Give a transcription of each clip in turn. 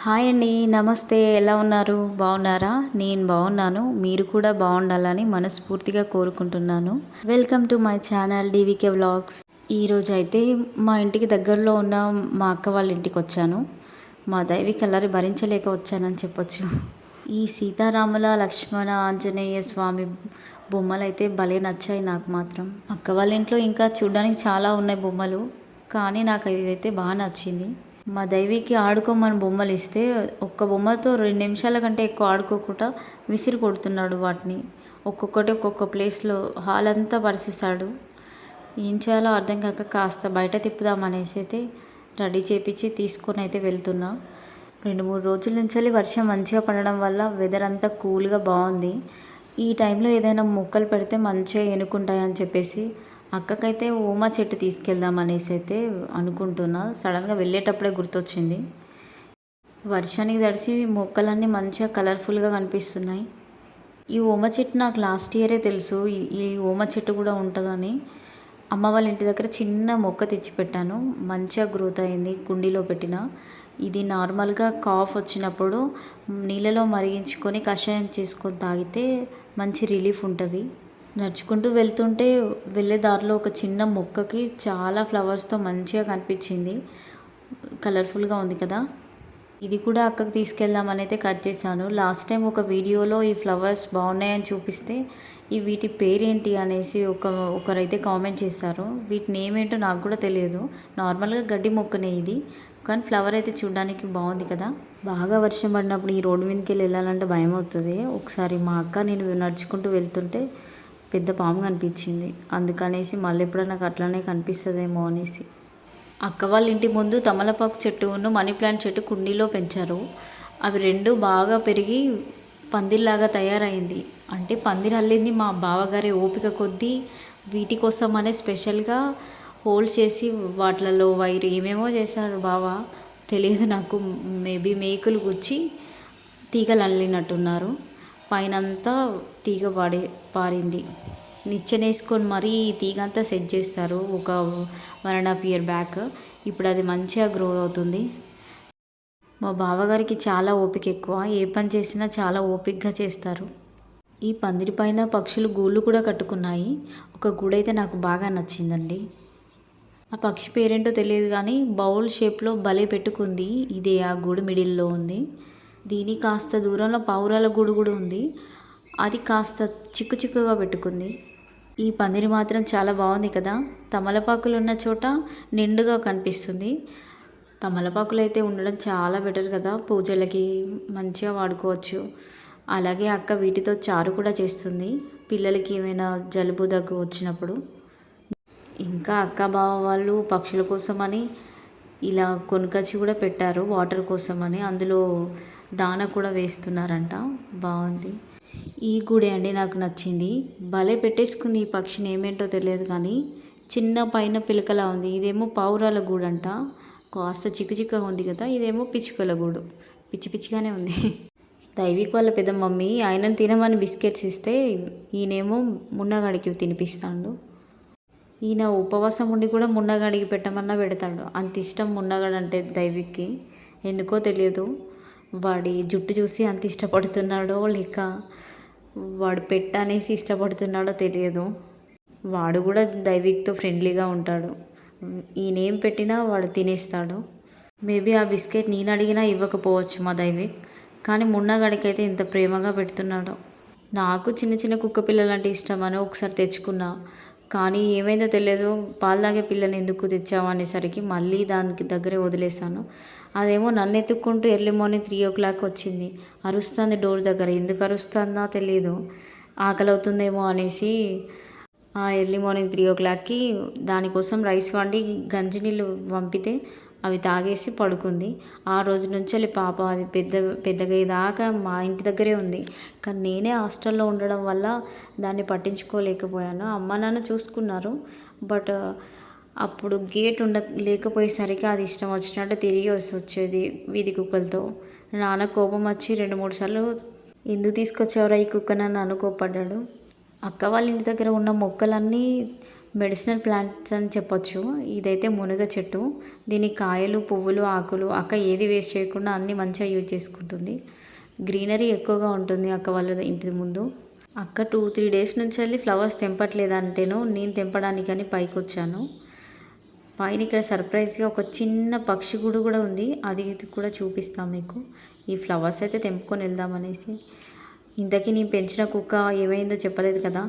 Hi అండి. నమస్తే. ఎలా ఉన్నారు? బాగున్నారా? నేను బాగున్నాను. మీరు కూడా బాగుండాలని మనస్ఫూర్తిగా కోరుకుంటున్నాను. Welcome to my channel DVK vlogs. ఈరోజైతే మా ఇంటికి దగ్గరలో ఉన్న మా అక్క వాళ్ళ ఇంటికి వచ్చాను. మా దైవిక అల్లరి భరించలేక వచ్చానని చెప్పొచ్చు. ఈ సీతారాముల, లక్ష్మణ, ఆంజనేయ స్వామి బొమ్మలైతే భలే నచ్చాయి నాకు మాత్రం. అక్క వాళ్ళ ఇంట్లో ఇంకా చూడడానికి చాలా ఉన్నాయి బొమ్మలు. కానీ నాకు ఇదైతే బాగా నచ్చింది. మా దైవికి ఆడుకోమని బొమ్మలు ఇస్తే ఒక్క బొమ్మతో 2 నిమిషాల కంటే ఎక్కువ ఆడుకోకుండా విసిరి కొడుతున్నాడు వాటిని. ఒక్కొక్కటి ఒక్కొక్క ప్లేస్లో హాల్ అంతా పరిచేశాడు. ఏం చేయాలో అర్థం కాక కాస్త బయట తిప్పుదామనేసి అయితే రెడీ చేపించి తీసుకొని అయితే వెళ్తున్నా. 2-3 రోజుల నుంచి వర్షం మంచిగా పడడం వల్ల వెదర్ అంతా కూల్గా బాగుంది. ఈ టైంలో ఏదైనా మొక్కలు పెడితే మంచిగా ఎనుకుంటాయని చెప్పేసి అక్కకైతే ఓమ చెట్టు తీసుకెళ్దాం అనేసి అయితే అనుకుంటున్నా. సడన్గా వెళ్ళేటప్పుడే గుర్తొచ్చింది. వర్షానికి తడిసి మొక్కలన్నీ మంచిగా కలర్ఫుల్గా కనిపిస్తున్నాయి. ఈ ఓమ చెట్టు నాకు లాస్ట్ ఇయరే తెలుసు ఈ ఓమ చెట్టు కూడా ఉంటుందని. అమ్మ వాళ్ళ ఇంటి దగ్గర చిన్న మొక్క తెచ్చిపెట్టాను. మంచిగా గ్రోత్ అయింది కుండీలో పెట్టిన. ఇది నార్మల్గా కాఫ్ వచ్చినప్పుడు నీళ్ళలో మరిగించుకొని కషాయం చేసుకొని తాగితే మంచి రిలీఫ్ ఉంటుంది. నడుచుకుంటూ వెళ్తుంటే వెళ్ళే దారిలో ఒక చిన్న మొక్కకి చాలా ఫ్లవర్స్తో మంచిగా కనిపించింది. కలర్ఫుల్గా ఉంది కదా. ఇది కూడా అక్కకు తీసుకెళ్దామని అయితే కట్ చేశాను. లాస్ట్ టైం ఒక వీడియోలో ఈ ఫ్లవర్స్ బాగున్నాయని చూపిస్తే వీటి పేరేంటి అనేసి ఒకరైతే కామెంట్ చేశారు. వీటి నేమ్ ఏంటో నాకు కూడా తెలియదు. నార్మల్గా గడ్డి మొక్కనే ఇది, కానీ ఫ్లవర్ అయితే చూడడానికి బాగుంది కదా. బాగా వర్షం పడినప్పుడు ఈ రోడ్డు మీదకి వెళ్ళాలంటే భయం అవుతుంది. ఒకసారి మా అక్క నేను నడుచుకుంటూ వెళ్తుంటే పెద్ద పాము కనిపించింది. అందుకనేసి మళ్ళీ ఎప్పుడైనా నాకు అట్లనే కనిపిస్తుందేమో అనేసి అక్క వాళ్ళ ఇంటి ముందు తమలపాకు చెట్టును మనీ ప్లాంట్ చెట్టు కుండీలో పెంచారు. అవి 2 బాగా పెరిగి పందిర్లాగా తయారైంది. అంటే పందిరి అల్లింది మా బావగారి ఓపిక కొద్దీ. వీటి కోసం అనే స్పెషల్గా హోల్స్ చేసి వాటిలలో వైర్ ఏమేమో చేశారు బావ, తెలియదు నాకు. మేబీ మేకులు గుచ్చి తీగలు అల్లినట్టున్నారు. పైనంతా తీగ పారింది. నిచ్చెనేసుకొని మరీ ఈ తీగ అంతా సెట్ చేస్తారు ఒక 1.5 ఇయర్ బ్యాక్. ఇప్పుడు అది మంచిగా గ్రో అవుతుంది. మా బావగారికి చాలా ఓపిక ఎక్కువ. ఏ పని చేసినా చాలా ఓపికగా చేస్తారు. ఈ పందిరి పైన పక్షులు గూళ్ళు కూడా కట్టుకున్నాయి. ఒక గూడైతే నాకు బాగా నచ్చిందండి. ఆ పక్షి పేరేంటో తెలియదు కానీ బౌల్ షేప్లో భలే పెట్టుకుంది. ఇదే ఆ గూడు మిడిల్లో ఉంది. దీని కాస్త దూరంలో పావురాల గూడు కూడా ఉంది. అది కాస్త చిక్కు చిక్కుగా పెట్టుకుంది. ఈ పందిరి మాత్రం చాలా బాగుంది కదా. తమలపాకులు ఉన్న చోట నిండుగా కనిపిస్తుంది. తమలపాకులు అయితే ఉండడం చాలా బెటర్ కదా, పూజలకి మంచిగా వాడుకోవచ్చు. అలాగే అక్క వీటితో చారు కూడా చేస్తుంది పిల్లలకి ఏమైనా జలుబు దగ్గు వచ్చినప్పుడు. ఇంకా అక్క బావ వాళ్ళు పక్షుల కోసమని ఇలా కొనుకొచ్చి కూడా పెట్టారు వాటర్ కోసమని. అందులో దాన కూడా వేస్తున్నారంట. బాగుంది. ఈ గూడే అండి నాకు నచ్చింది. భలే పెట్టేసుకుంది ఈ పక్షిని. ఏమేంటో తెలియదు కానీ చిన్న పైన పిలకలా ఉంది. ఇదేమో పావురాల గూడంట. కాస్త చిక్కుచిక్కగా ఉంది కదా. ఇదేమో పిచ్చుకల గూడు. పిచ్చి పిచ్చిగానే ఉంది. దైవిక్ వాళ్ళ పెద్ద మమ్మీ ఆయనను తినమని బిస్కెట్స్ ఇస్తే ఈయనేమో మున్నగాడికి తినిపిస్తాడు. ఈయన ఉపవాసం ఉండి కూడా మున్నగాడికి పెట్టమన్నా పెడతాడు. అంత ఇష్టం మున్నగాడు అంటే దైవిక్కి. ఎందుకో తెలియదు. వాడి జుట్టు చూసి అంత ఇష్టపడుతున్నాడో లేక వాడు అనేసి ఇష్టపడుతున్నాడో తెలియదు. వాడు కూడా దైవిక్తో ఫ్రెండ్లీగా ఉంటాడు. ఈయనేం పెట్టినా వాడు తినేస్తాడు. మేబీ ఆ బిస్కెట్ నేను అడిగినా ఇవ్వకపోవచ్చు మా దైవిక్. కానీ మున్నగాడికి అయితే ఇంత ప్రేమగా పెడుతున్నాడు. నాకు చిన్న చిన్న కుక్క పిల్లలంటే ఇష్టం అని ఒకసారి తెచ్చుకున్నా. కానీ ఏమైందో తెలియదు, పాలు తాగే పిల్లని ఎందుకు తెచ్చావు అనేసరికి మళ్ళీ దానికి దగ్గరే వదిలేసాను. అదేమో నన్ను ఎత్తుక్కుంటూ ఎర్లీ మార్నింగ్ 3 o'clock వచ్చింది. అరుస్తుంది డోర్ దగ్గర. ఎందుకు అరుస్తుందో తెలియదు. ఆకలి అవుతుందేమో అనేసి ఎర్లీ మార్నింగ్ 3 o'clockకి దానికోసం రైస్ వండి గంజి నీళ్ళు పంపితే అవి తాగేసి పడుకుంది. ఆ రోజు నుంచి పాప అది పెద్దగా దాకా మా ఇంటి దగ్గరే ఉంది. కానీ నేనే హాస్టల్లో ఉండడం వల్ల దాన్ని పట్టించుకోలేకపోయాను. అమ్మ నాన్న చూసుకున్నారు. బట్ అప్పుడు గేట్ లేకపోయేసరికి అది ఇష్టం వచ్చినట్టు తిరిగి వచ్చేది వీధి కుక్కలతో. నాన్న కోపం వచ్చి 2-3 సార్లు ఎందుకు తీసుకొచ్చేవారా ఈ కుక్కనని అనుకోపడ్డాడు. అక్క వాళ్ళ ఇంటి దగ్గర ఉన్న మొక్కలన్నీ మెడిసినల్ ప్లాంట్స్ అని చెప్పొచ్చు. ఇదైతే మునగ చెట్టు. దీనికి కాయలు, పువ్వులు, ఆకులు అక్క ఏది వేస్ట్ చేయకుండా అన్నీ మంచిగా యూజ్ చేసుకుంటుంది. గ్రీనరీ ఎక్కువగా ఉంటుంది అక్క వాళ్ళ ఇంటి ముందు. అక్క 2-3 డేస్ నుంచి వెళ్ళి ఫ్లవర్స్ తెంపట్లేదంటేను నేను తెంపడానికని పైకి వచ్చాను. పైన ఇక్కడ సర్ప్రైజ్గా ఒక చిన్న పక్షి గూడు కూడా ఉంది. అది కూడా చూపిస్తాను మీకు. ఈ ఫ్లవర్స్ అయితే తెంపుకొని వెళ్దామనేసి. ఇంతకీ నేను పెంచిన కుక్క ఏమైందో చెప్పలేదు కదా.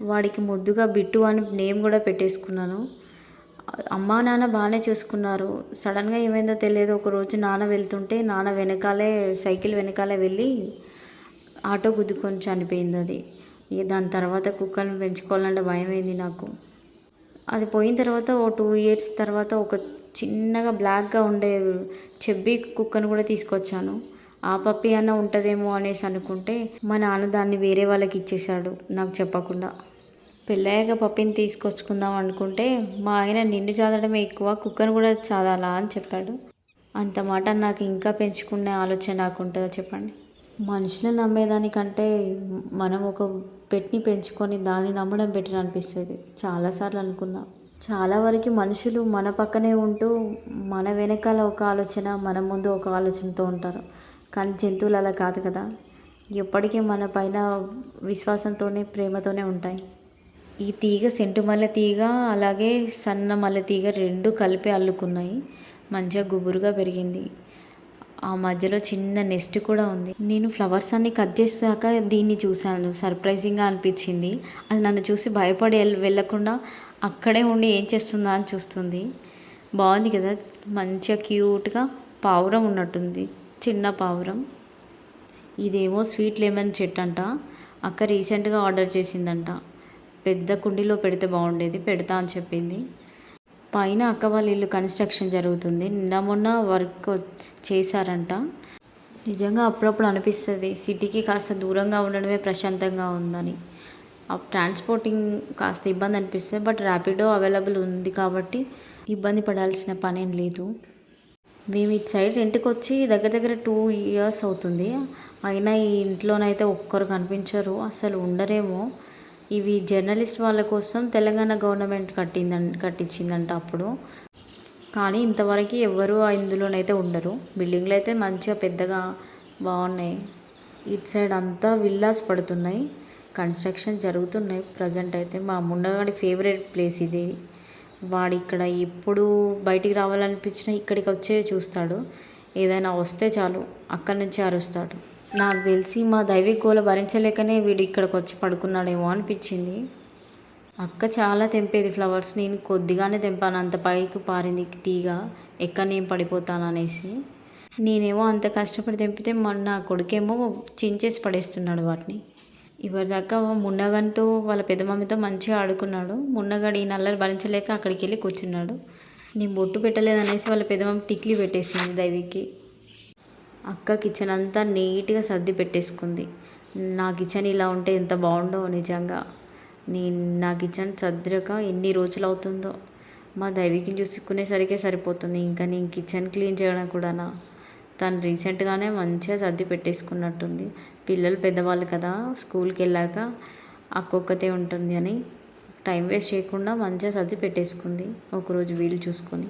వాడికి ముద్దుగా బిట్టు అని నేమ్ కూడా పెట్టేసుకున్నాను. అమ్మా నాన్న బాగానే చూసుకున్నారు. సడన్గా ఏమైందో తెలియదు. ఒకరోజు నాన్న వెళ్తుంటే నాన్న వెనకాలే సైకిల్ వెనకాలే వెళ్ళి ఆటో గుద్దుకొని చనిపోయింది అది. దాని తర్వాత కుక్కలను పెంచుకోవాలంటే భయమైంది నాకు. అది పోయిన తర్వాత ఓ 2 ఇయర్స్ తర్వాత ఒక చిన్నగా బ్లాక్గా ఉండే చెబ్బీ కుక్కను కూడా తీసుకొచ్చాను. ఆ పప్పి అన్న ఉంటుందేమో అనేసి అనుకుంటే మా నాన్న దాన్ని వేరే వాళ్ళకి ఇచ్చేసాడు నాకు చెప్పకుండా. పెళ్ళయ్యాక పప్పిని తీసుకొచ్చుకుందాం అనుకుంటే మా ఆయన నిన్ను చాదడమే ఎక్కువ, కుక్కను కూడా చాదాలా అని చెప్పాడు. అంత మాట నాకు ఇంకా పెంచుకునే ఆలోచన నాకు ఉంటుందో చెప్పండి. మనుషులను నమ్మేదానికంటే మనం ఒక పెట్ని పెంచుకొని దాన్ని నమ్మడం బెటర్ అనిపిస్తుంది. చాలాసార్లు అనుకున్నా. చాలా వరకు మనుషులు మన పక్కనే ఉంటూ మన వెనకాల ఒక ఆలోచన, మన ముందు ఒక ఆలోచనతో ఉంటారు. కానీ జంతువులు అలా కాదు కదా. ఎప్పటికీ మన పైన విశ్వాసంతోనే, ప్రేమతోనే ఉంటాయి. ఈ తీగ సెంటు మల్లె తీగ అలాగే సన్న మల్లె తీగ 2 కలిపి అల్లుకున్నాయి. మంచిగా గుబురుగా పెరిగింది. ఆ మధ్యలో చిన్న నెస్ట్ కూడా ఉంది. నేను ఫ్లవర్స్ అన్నీ కట్ చేసాక దీన్ని చూశాను. సర్ప్రైజింగ్గా అనిపించింది. అది నన్ను చూసి భయపడి వెళ్ళకుండా అక్కడే ఉండి ఏం చేస్తుందా అని చూస్తుంది. బాగుంది కదా, మంచిగా క్యూట్గా పావురం ఉన్నట్టుంది, చిన్న పావురం. ఇదేమో స్వీట్ లెమన్ చెట్టు అంట. అక్క రీసెంట్గా ఆర్డర్ చేసిందంట. పెద్ద కుండీలో పెడితే బాగుండేది, పెడతా అని చెప్పింది. పైన అక్క వాళ్ళ ఇల్లు కన్స్ట్రక్షన్ జరుగుతుంది. నిన్న మొన్న వర్క్ చేశారంట. నిజంగా అప్పుడప్పుడు అనిపిస్తుంది సిటీకి కాస్త దూరంగా ఉండడమే ప్రశాంతంగా ఉందని. ఆ ట్రాన్స్పోర్టింగ్ కాస్త ఇబ్బంది అనిపిస్తుంది. బట్ ర్యాపిడో అవైలబుల్ ఉంది కాబట్టి ఇబ్బంది పడాల్సిన పనేం లేదు. మేము ఇటు సైడ్ రెంట్కి వచ్చి దగ్గర దగ్గర 2 ఇయర్స్ అవుతుంది. అయినా ఈ ఇంట్లోనైతే ఒక్కరు కనిపించరు, అసలు ఉండరేమో. ఇవి జర్నలిస్ట్ వాళ్ళ కోసం తెలంగాణ గవర్నమెంట్ కట్టించిందంట అప్పుడు. కానీ ఇంతవరకు ఎవరు ఇందులోనైతే ఉండరు. బిల్డింగ్లు అయితే మంచిగా పెద్దగా బాగున్నాయి. ఇటు సైడ్ అంతా విల్లాస్ పడుతున్నాయి, కన్స్ట్రక్షన్ జరుగుతున్నాయి ప్రజెంట్ అయితే. మా ముండగాడి ఫేవరెట్ ప్లేస్ ఇది. వాడు ఇక్కడ ఎప్పుడు బయటికి రావాలనిపించినా ఇక్కడికి వచ్చే చూస్తాడు. ఏదైనా వస్తే చాలు అక్కడి నుంచి అరుస్తాడు. నాకు తెలిసి మా దైవిక గోల భరించలేకనే వీడు ఇక్కడికి వచ్చి పడుకున్నాడేమో అనిపించింది. అక్క చాలా తెంపేది ఫ్లవర్స్. నేను కొద్దిగానే తెంపాను, అంత పైకి పారింది తీగ. ఎక్కడ నేను పడిపోతాను అనేసి. నేనేమో అంత కష్టపడి తెంపితే నా కొడుకేమో చించేసి పడేస్తున్నాడు వాటిని. ఇవరిదాకా మున్నగన్తో వాళ్ళ పెద్ద మమ్మీతో మంచిగా ఆడుకున్నాడు. మున్నగాడు ఈ నల్లలు భరించలేక అక్కడికి వెళ్ళి కూర్చున్నాడు. నేను బొట్టు పెట్టలేదనేసి వాళ్ళ పెద్ద మమ్మీ టిక్లీ పెట్టేసింది దైవికి. అక్క కిచెన్ అంతా నీట్గా సర్ది పెట్టేసుకుంది. నా కిచెన్ ఇలా ఉంటే ఎంత బాగుండో నిజంగా. నా కిచెన్ సర్దక ఎన్ని రోజులు అవుతుందో. మా దైవికిని చూసుకునేసరికే సరిపోతుంది. ఇంకా నేను కిచెన్ క్లీన్ చేయడం కూడానా. తను రీసెంట్గానే మంచిగా సర్ది పెట్టేసుకున్నట్టుంది. పిల్లలు పెద్దవాళ్ళు కదా, స్కూల్కి వెళ్ళాక అక్కొక్కతే ఉంటుంది అని టైం వేస్ట్ చేయకుండా మంచిగా సర్ది పెట్టేసుకుంది. ఒకరోజు వీలు చూసుకొని.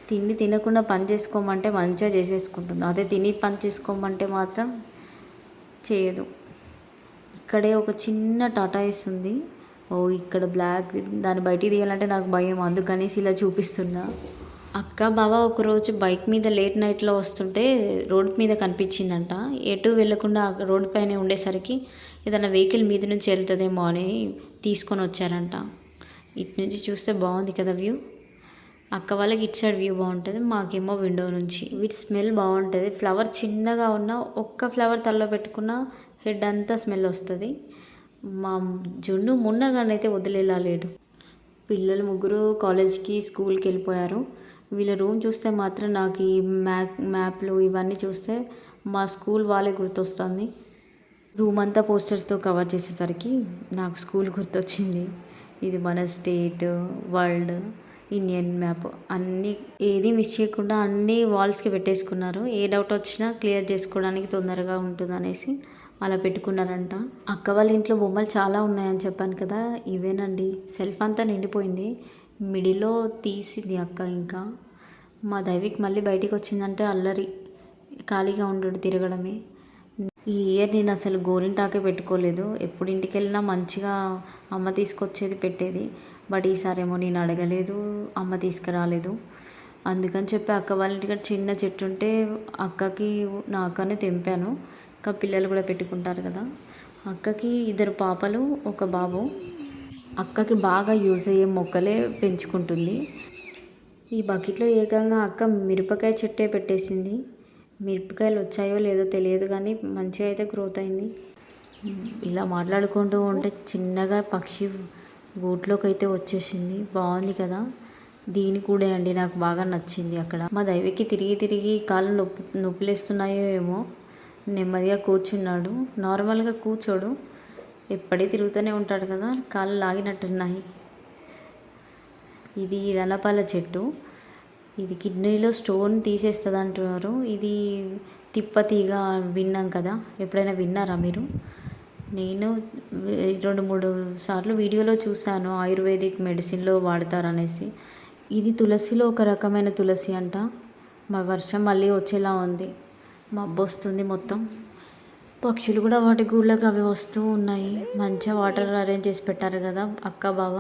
తిండి తినకుండా పని చేసుకోమంటే మంచిగా చేసేసుకుంటుంది. అదే తిని పని చేసుకోమంటే మాత్రం చేయదు. ఇక్కడే ఒక చిన్న టాటాయిస్ ఉంది. ఇక్కడ బ్లాక్, దాన్ని బయటికి తీయాలంటే నాకు భయం, అందుకనేసి ఇలా చూపిస్తున్నా. అక్క బావ ఒకరోజు బైక్ మీద లేట్ నైట్లో వస్తుంటే రోడ్ మీద కనిపించిందంట. ఎటు వెళ్ళకుండా రోడ్డు పైన ఉండేసరికి ఏదైనా వెహికల్ మీద నుంచి వెళ్తుందేమో అని తీసుకొని వచ్చారంట. ఇటు నుంచి చూస్తే బాగుంది కదా వ్యూ. అక్క వాళ్ళకి ఇటు సైడ్ వ్యూ బాగుంటుంది, మాకేమో విండో నుంచి. వీటి స్మెల్ బాగుంటుంది. ఫ్లవర్ చిన్నగా ఉన్న ఒక్క ఫ్లవర్ తలలో పెట్టుకున్న హెడ్ అంతా స్మెల్ వస్తుంది. మా జున్ను మున్నగానైతే వదిలేలా లేడు. పిల్లలు ముగ్గురు కాలేజ్కి స్కూల్కి వెళ్ళిపోయారు. వీళ్ళ రూమ్ చూస్తే మాత్రం నాకు ఈ మ్యాప్లు ఇవన్నీ చూస్తే మా స్కూల్ వాళ్ళే గుర్తొస్తుంది. రూమ్ అంతా పోస్టర్స్తో కవర్ చేసేసరికి నాకు స్కూల్ గుర్తొచ్చింది. ఇది మన స్టేట్, వరల్డ్, ఇండియన్ మ్యాప్ అన్నీ ఏది మిస్ చేయకుండా అన్నీ వాల్స్కి పెట్టేసుకున్నారు. ఏ డౌట్ వచ్చినా క్లియర్ చేసుకోవడానికి తొందరగా ఉంటుంది అనేసి అలా పెట్టుకున్నారంట. అక్క వాళ్ళ ఇంట్లో బొమ్మలు చాలా ఉన్నాయని చెప్పాను కదా, ఇవేనండి. సెల్ఫ్ అంతా నిండిపోయింది. మిడిల్లో తీసింది అక్క. ఇంకా మా దైవిక్ మళ్ళీ బయటికి వచ్చిందంటే అల్లరి, ఖాళీగా ఉండడు, తిరగడమే. ఈ ఇయర్ నేను అసలు గోరింటాకే పెట్టుకోలేదు. ఎప్పుడు ఇంటికి వెళ్ళినా మంచిగా అమ్మ తీసుకొచ్చేది పెట్టేది. బట్ ఈసారేమో నేను అడగలేదు, అమ్మ తీసుకురాలేదు. అందుకని చెప్పి అక్క వాళ్ళ ఇంటికి చిన్న చెట్టు ఉంటే అక్కకి నాకనే తెంపాను. ఇంకా పిల్లలు కూడా పెట్టుకుంటారు కదా. అక్కకి 2 పాపలు, 1 బాబు. అక్కకి బాగా యూజ్ అయ్యే మొక్కలే పెంచుకుంటుంది. ఈ బకెట్లో ఏకంగా అక్క మిరపకాయ చెట్టే పెట్టేసింది. మిరపకాయలు వచ్చాయో లేదో తెలియదు కానీ మంచిగా అయితే గ్రోత్ అయింది. ఇలా మాట్లాడుకుంటూ ఉంటే చిన్నగా పక్షి గూట్లోకి అయితే వచ్చేసింది. బాగుంది కదా. దీని కూడా అండి నాకు బాగా నచ్చింది. అక్కడ మా దైవకి తిరిగి తిరిగి కాళ్ళు నొప్పులేస్తున్నాయో ఏమో, నెమ్మదిగా కూర్చున్నాడు. నార్మల్గా కూర్చోడు, ఎప్పటికీ తిరుగుతూనే ఉంటాడు కదా, కాళ్ళు లాగినట్టున్నాయి. ఇది రణపాల చెట్టు. ఇది కిడ్నీలో స్టోన్ తీసేస్తుంది అంటున్నారు. ఇది తిప్పతీగ విన్నాం కదా, ఎప్పుడైనా విన్నారా మీరు? నేను 2-3 సార్లు వీడియోలో చూశాను, ఆయుర్వేదిక్ మెడిసిన్లో వాడతారనేసి. ఇది తులసిలో ఒక రకమైన తులసి అంట. మా వర్షం మళ్ళీ వచ్చేలా ఉంది, మబ్బు వస్తుంది మొత్తం. పక్షులు కూడా వాటి గూళ్ళకి అవి వస్తూ ఉన్నాయి. మంచిగా వాటర్ అరేంజ్ చేసి పెట్టారు కదా అక్క బావ,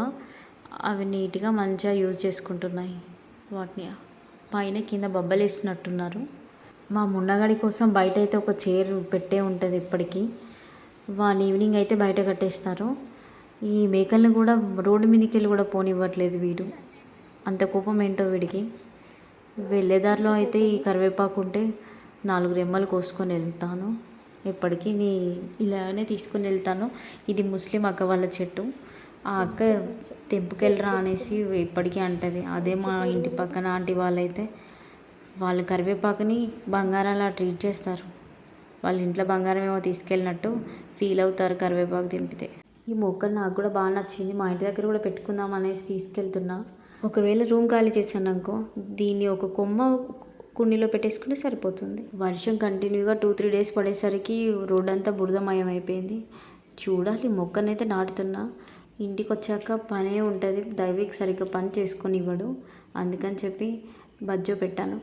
అవి నీట్గా మంచిగా యూజ్ చేసుకుంటున్నాయి వాటిని. పైన కింద బబ్బలేస్తున్నట్టున్నారు. మా మున్నగాడి కోసం బయట అయితే ఒక చైర్ పెట్టే ఉంటుంది ఎప్పటికీ. వాళ్ళు ఈవినింగ్ అయితే బయట కట్టేస్తారు. ఈ మేకల్ని కూడా రోడ్డు మీదకి వెళ్ళి కూడా పోనివ్వట్లేదు వీడు. అంత కోపం ఏంటో వీడికి. వెళ్ళేదారిలో అయితే ఈ కరివేపాకు ఉంటే 4 రెమ్మలు కోసుకొని వెళ్తాను. ఎప్పటికీ ఇలానే తీసుకొని వెళ్తాను. ఇది ముస్లిం అక్క వాళ్ళ చెట్టు. ఆ అక్క తెంపుకెళ్ళరా అనేసి ఇప్పటికీ అంటది. అదే మా ఇంటి పక్కన ఆంటీ వాళ్ళైతే వాళ్ళు కరివేపాకుని బంగారంలా ట్రీట్ చేస్తారు. వాళ్ళ ఇంట్లో బంగారం ఏమో తీసుకెళ్ళినట్టు ఫీల్ అవుతారు కరివేపాకు తెంపితే. ఈ మొక్క నాకు కూడా బాగా నచ్చింది. మా ఇంటి దగ్గర కూడా పెట్టుకుందాం అనేసి తీసుకెళ్తున్నా. ఒకవేళ రూమ్ ఖాళీ చేశాను అనుకో, దీన్ని ఒక కొమ్మ కుండీలో పెట్టేసుకుంటే సరిపోతుంది. వర్షం కంటిన్యూగా 2-3 డేస్ పడేసరికి రోడ్ అంతా బురదమయం అయిపోయింది. చూడాలి, మొక్కనైతే నాటుతున్నా. ఇంటికి వచ్చాక పనే ఉంటుంది. దైవిక్ సరిగ్గా పని చేసుకొని ఇవ్వడు. అందుకని చెప్పి బజ్జో పెట్టాను.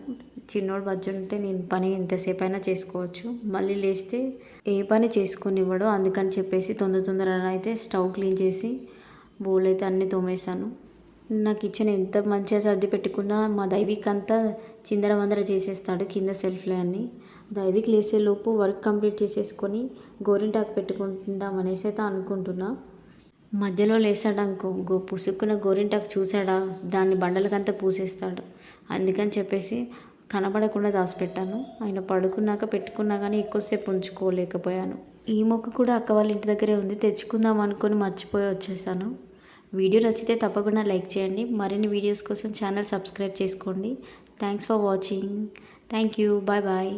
చిన్నోడు బజ్జో ఉంటే నేను పని ఎంతసేపు అయినా చేసుకోవచ్చు. మళ్ళీ లేస్తే ఏ పని చేసుకొని ఇవ్వడు. అందుకని చెప్పేసి తొందరగా అయితే స్టవ్ క్లీన్ చేసి బోల్ అయితే అన్నీ తోమేశాను. నా కిచెన్ ఎంత మంచిగా సర్ది పెట్టుకున్నా మా దైవిక్ అంతా చిందరవందర చేసేస్తాడు కింద సెల్ఫ్లో అన్నీ. దైవిక్ లేసేలోపు వర్క్ కంప్లీట్ చేసేసుకొని గోరింటాకు పెట్టుకుందాం అనేసి అయితే అనుకుంటున్నా. మధ్యలో లేసాడనుకో, పుసుక్కున గోరింటాకు చూసాడా దాన్ని బండలకంతా పూసేస్తాడు. అందుకని చెప్పేసి కనబడకుండా దాచిపెట్టాను. ఆయన పడుకున్నాక పెట్టుకున్నా కానీ ఎక్కువసేపు ఉంచుకోలేకపోయాను. ఈ మొక్క కూడా అక్క వాళ్ళ ఇంటి దగ్గరే ఉంది, తెచ్చుకుందాం అనుకొని మర్చిపోయి వచ్చేసాను. వీడియో నచ్చితే తప్పకుండా లైక్ చేయండి. మరిన్ని వీడియోస్ కోసం ఛానల్ సబ్స్క్రైబ్ చేసుకోండి. Thanks for watching. Thank you. Bye bye.